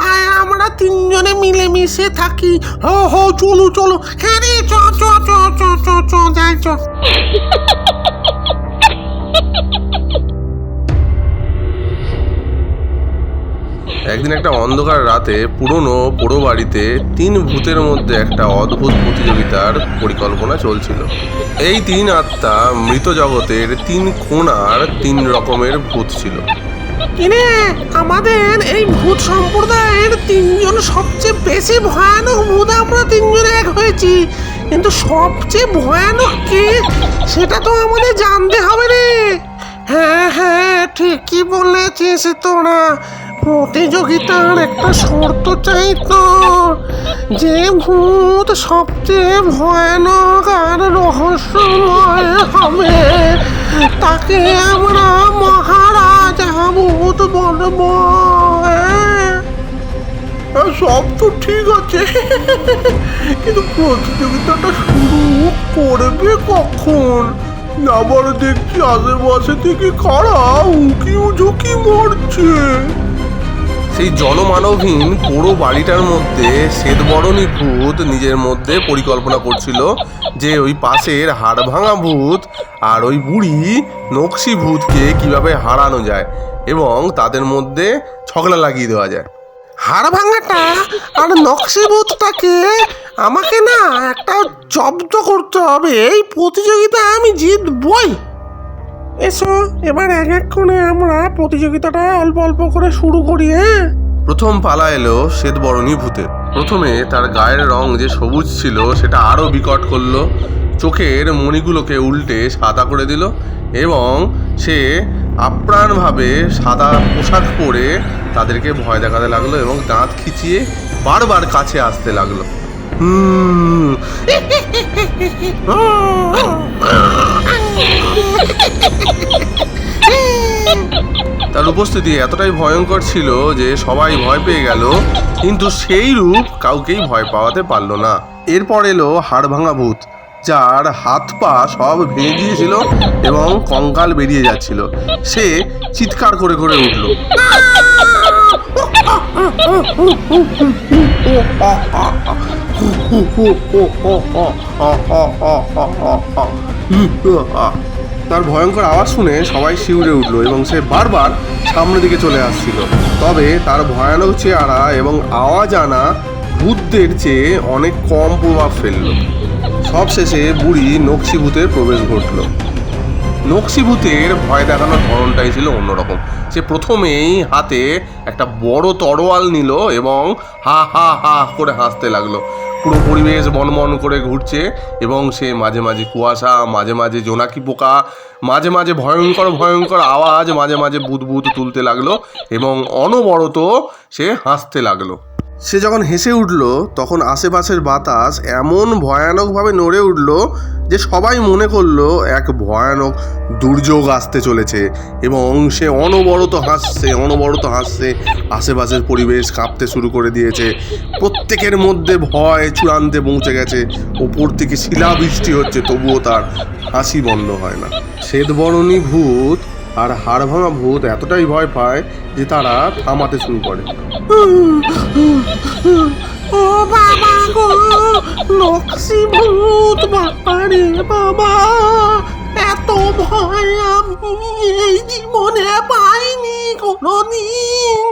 আয় আমরা তিনজনে মিলেমিশে থাকি। হো হো চলো চলো, হ্যাঁ রে চ চ চ চ চ চ যাই চ। একদিন একটা অন্ধকার রাতে পুরনো পোড়ো বাড়িতে তিন ভূতের মধ্যে একটা অদ্ভুত প্রতিযোগিতার পরিকল্পনা চলছিল। এই তিন আত্মা মৃত জগতের তিন কোণার তিন রকমের ভূত ছিল। কিরে, আমাদের এই ভূত সম্প্রদায়ের তিনজন সবচেয়ে বেশি ভয়ানক ভূত আমরা তিনজনে এক হয়েছি, কিন্তু সবচেয়ে ভয়ানক কে সেটা তো আমাদের জানতে হবে রে। হ্যাঁ হ্যাঁ ঠিকই বলেছিস তোরা, প্রতিযোগিতার একটা শর্ত চাই তো, যে ভূত সবচেয়ে ভয়ানক আর রহস্যময় হবে তাকে আমরা মহারাজা ভূত বলবো। সব তো ঠিক আছে, কিন্তু প্রতিযোগিতাটা শুরু করবে কখন? আবার দেখছি আশেপাশে থেকে কারা উকি ঝুঁকি মরছে। সেই জনমানবহীন পোড়ো বাড়িটার মধ্যে শ্বেতবরণী ভূত নিজের মধ্যে পরিকল্পনা করছিল যে ওই পাশের হাড় ভাঙা ভূত আর ওই বুড়ি নকশি ভূতকে কিভাবে হারানো যায় এবং তাদের মধ্যে ঝগড়া লাগিয়ে দেওয়া যায়। হাড় ভাঙাটা আর নকশি ভূতটাকে আমাকে না একটা জব্দ করতে হবে, এই প্রতিযোগিতা আমি জিতবই। এসো এবার এক এক করে আমরা প্রতিযোগিতাটা অল্প অল্প করে শুরু করি। হ্যাঁ, প্রথম পালা এলো শ্বেতবরণী ভূতের। প্রথমে তার গায়ের রং যে সবুজ ছিল সেটা আরও বিকট করলো, চোখের মণিগুলোকে উল্টে সাদা করে দিল এবং সে আপ্রাণভাবে সাদা পোশাক পরে তাদেরকে ভয় দেখাতে লাগলো এবং দাঁত খিচিয়ে বারবার কাছে আসতে লাগলো। তার উপস্থিতি এতটাই ভয়ঙ্কর ছিল যে সবাই ভয় পেয়ে গেল, কিন্তু সেই রূপ কাউকেই ভয় পাওয়াতে পারল না। এরপর এলো হাড় ভাঙা ভূত, যার হাত পা সব ভেঙে গিয়েছিল এবং কঙ্কাল বেরিয়ে যাচ্ছিল। সে চিৎকার করে করে উঠল। তার ভয়ঙ্কর আওয়াজ শুনে সবাই শিউরে উঠল এবং সে বারবার সামনের দিকে চলে আসছিল। তবে তার ভয়ানক চেহারা এবং আওয়াজ আনা ভূতদের চেয়ে অনেক কম প্রভাব ফেলল। সবশেষে বুড়ি নকশি ভূতের প্রবেশ ঘটল। নকশি ভূতের ভয় দেখানোর ধরনটাই ছিল অন্যরকম। সে প্রথমেই হাতে একটা বড় তরোয়াল নিল এবং হা হা হা করে হাসতে লাগলো। পুরো পরিবেশ বনবন করে ঘুরছে এবং সে মাঝে মাঝে কুয়াশা, মাঝে মাঝে জোনাকি পোকা, মাঝে মাঝে ভয়ঙ্কর ভয়ঙ্কর আওয়াজ, মাঝে মাঝে বুদ বুদ তুলতে লাগলো এবং অনবরত সে হাসতে লাগলো। সে যখন হেসে উঠল তখন আশেপাশের বাতাস এমন ভয়ানকভাবে নড়ে উঠল যে সবাই মনে করলো এক ভয়ানক দুর্যোগ আসতে চলেছে এবং সে অনবরত হাসছে। আশেপাশের পরিবেশ কাঁপতে শুরু করে দিয়েছে। প্রত্যেকের মধ্যে ভয় চূড়ান্তে পৌঁছে গেছে। ওপর থেকে শিলাবৃষ্টি হচ্ছে, তবুও তার হাসি বন্ধ হয় না। শ্বেতবরণী ভূত আর হাড় ভাঙা ভূত এতটাই ভয় পায় যে তারা থামাতে শুরু করে। ও বাবা গো, নকশি ভূত, বাবা রে বাবা, এত ভয় আমি এই জীবনে পাইনি কোনোদিন।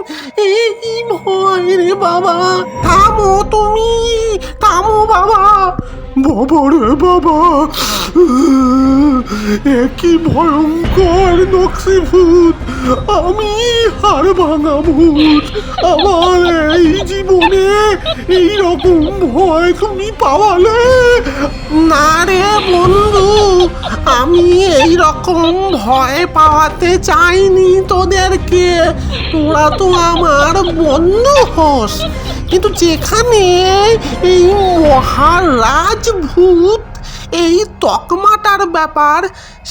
এই কি ভয় রে বাবা, থামো তুমি, থামো বাবা। বাবা রে বাবা, কি ভয়ঙ্কর নকশি ভূত, আমি হাড় ভাঙা ভূত। আমার এই জীবনে এইরকম ভয় তুমি পাওয়ালে? না রে বন্ধু, আমি এইরকম ভয় পাওয়াতে চাইনি তোদেরকে, তোরা তো আমার বন্ধু হোস। কিন্তু যেখানে এই মহারাজ ভূত, এই তকমাটার ব্যাপার,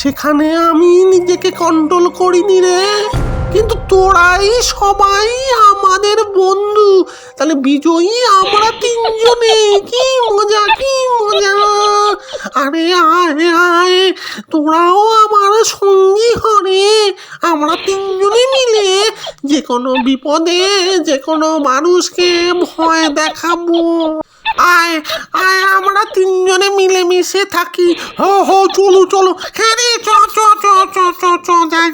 সেখানে আমি নিজেকে কন্ট্রোল করিনি রে। কিন্তু তোরাই সবাই আমাদের বন্ধু, তাহলে বিজয়ী আমরা তিনজনে। কি মজা, কি মজা। আরে আয় আয়, তোরাও আমার সঙ্গী হরে। আমরা তিনজনে মিলে যে কোনো বিপদে যে কোনো মানুষকে ভয় দেখাবো। আয় আয়, আমরা তিনজনে মিলেমিশে থাকি। হো হো, চলো চলো। হ্যাঁ রে, চ চ চ চ চ চ যাই।